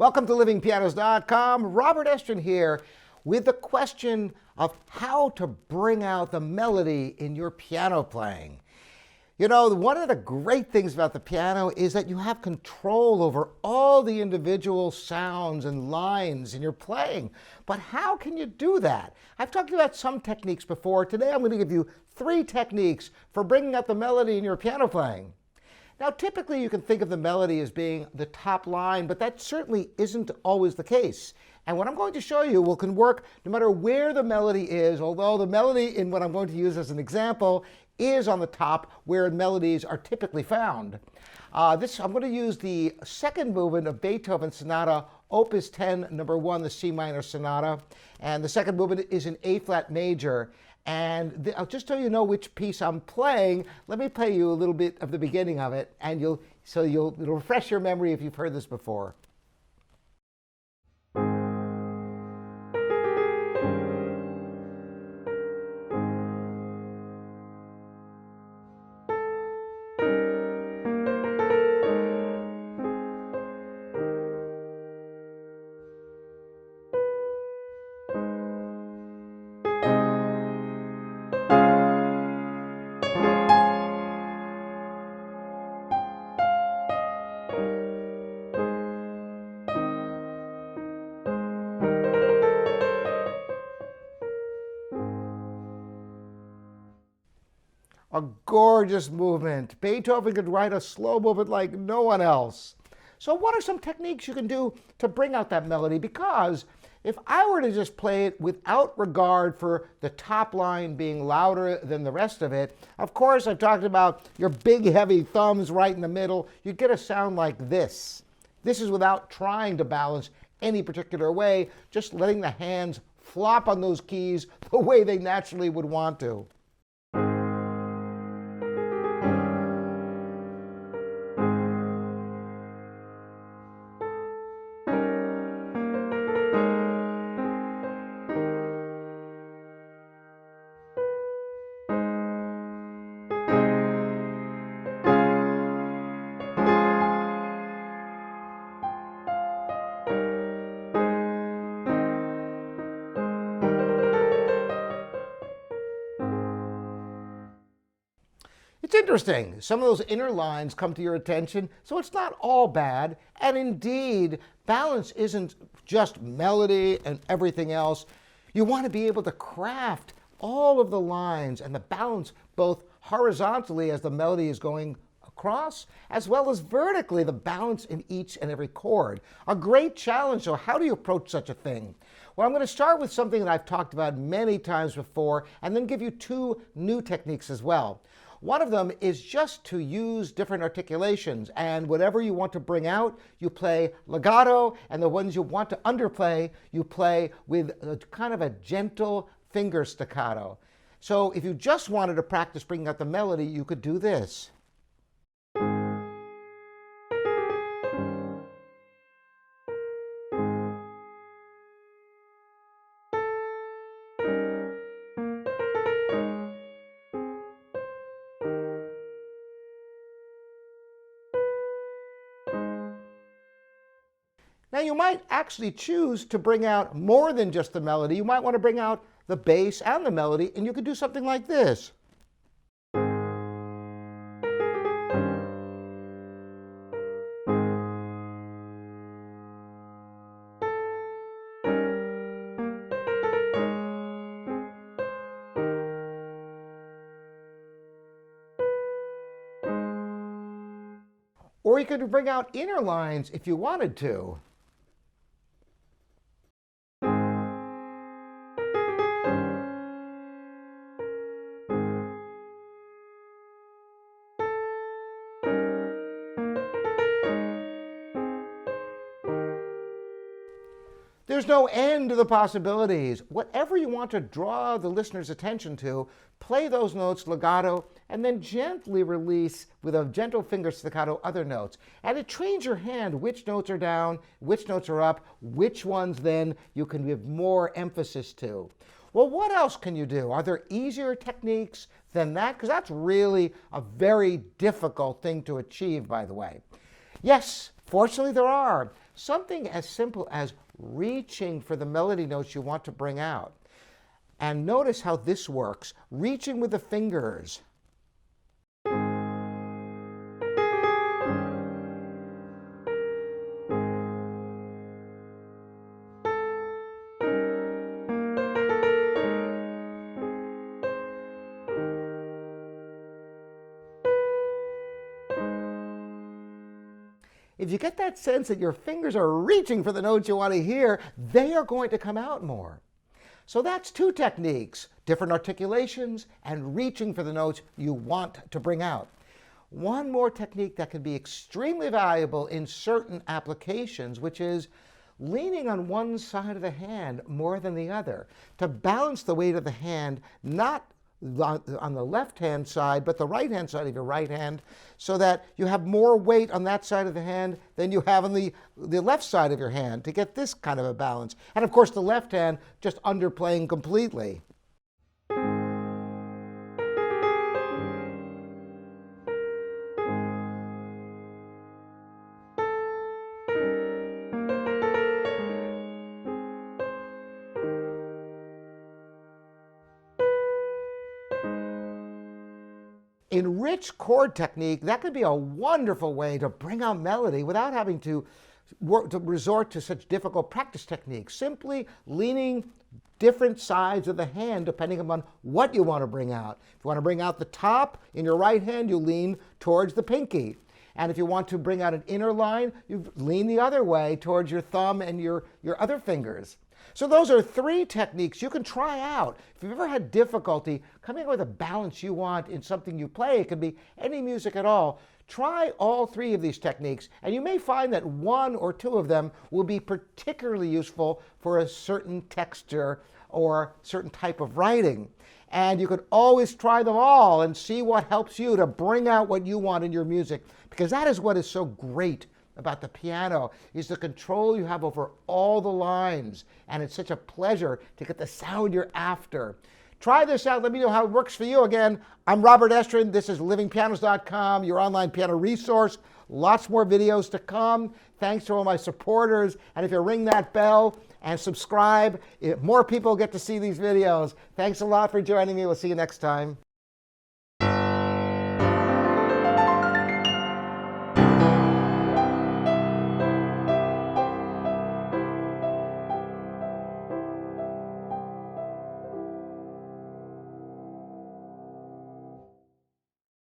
Welcome to livingpianos.com. Robert Estrin here with the question of how to bring out the melody in your piano playing. You know, one of the great things about the piano is that you have control over all the individual sounds and lines in your playing. But how can you do that? I've talked about some techniques before. Today I'm going to give you 3 techniques for bringing out the melody in your piano playing. Now, typically you can think of the melody as being the top line, but that certainly isn't always the case. And what I'm going to show you can work no matter where the melody is, although the melody in what I'm going to use as an example is on the top where melodies are typically found. I'm going to use the second movement of Beethoven Sonata, Opus 10, number 1, the C minor sonata. And the second movement is in A flat major. And just so you know which piece I'm playing, let me play you a little bit of the beginning of it, and it'll refresh your memory if you've heard this before. A gorgeous movement. Beethoven could write a slow movement like no one else. So what are some techniques you can do to bring out that melody? Because if I were to just play it without regard for the top line being louder than the rest of it, of course I've talked about your big heavy thumbs right in the middle, you get a sound like this. This is without trying to balance any particular way, just letting the hands flop on those keys the way they naturally would want to. It's interesting. Some of those inner lines come to your attention, so it's not all bad. And indeed, balance isn't just melody and everything else. You want to be able to craft all of the lines and the balance both horizontally as the melody is going across, as well as vertically, the balance in each and every chord. A great challenge. So how do you approach such a thing? Well, I'm going to start with something that I've talked about many times before, and then give you 2 new techniques as well. One of them is just to use different articulations, and whatever you want to bring out, you play legato, and the ones you want to underplay, you play with a kind of a gentle finger staccato. So if you just wanted to practice bringing out the melody, you could do this. Now you might actually choose to bring out more than just the melody. You might want to bring out the bass and the melody, and you could do something like this. Or you could bring out inner lines if you wanted to. There's no end to the possibilities. Whatever you want to draw the listener's attention to, play those notes legato and then gently release with a gentle finger staccato other notes. And it trains your hand which notes are down, which notes are up, which ones then you can give more emphasis to. Well, what else can you do? Are there easier techniques than that? Because that's really a very difficult thing to achieve, by the way. Yes, fortunately there are. something as simple as reaching for the melody notes you want to bring out. And notice how this works, reaching with the fingers. If you get that sense that your fingers are reaching for the notes you want to hear, they are going to come out more. So that's two techniques, different articulations and reaching for the notes you want to bring out. One more technique that can be extremely valuable in certain applications, which is leaning on one side of the hand more than the other to balance the weight of the hand, not on the left-hand side, but the right-hand side of your right hand, so that you have more weight on that side of the hand than you have on the left side of your hand to get this kind of a balance. And of course, the left hand just underplaying completely. In rich chord technique, that could be a wonderful way to bring out melody without having to resort to such difficult practice techniques. Simply leaning different sides of the hand depending upon what you want to bring out. If you want to bring out the top in your right hand, you lean towards the pinky. And if you want to bring out an inner line, you lean the other way towards your thumb and your other fingers. So those are three techniques you can try out. If you've ever had difficulty coming up with a balance you want in something you play, it could be any music at all, try all three of these techniques, and you may find that one or two of them will be particularly useful for a certain texture or certain type of writing. And you could always try them all and see what helps you to bring out what you want in your music, because that is what is so great about the piano, is the control you have over all the lines, and it's such a pleasure to get the sound you're after. Try this out. Let me know how it works for you. Again, I'm Robert Estrin. This is livingpianos.com, your online piano resource. Lots more videos to come. Thanks to all my supporters. And if you ring that bell and subscribe, more people get to see these videos. Thanks a lot for joining me. We'll see you next time.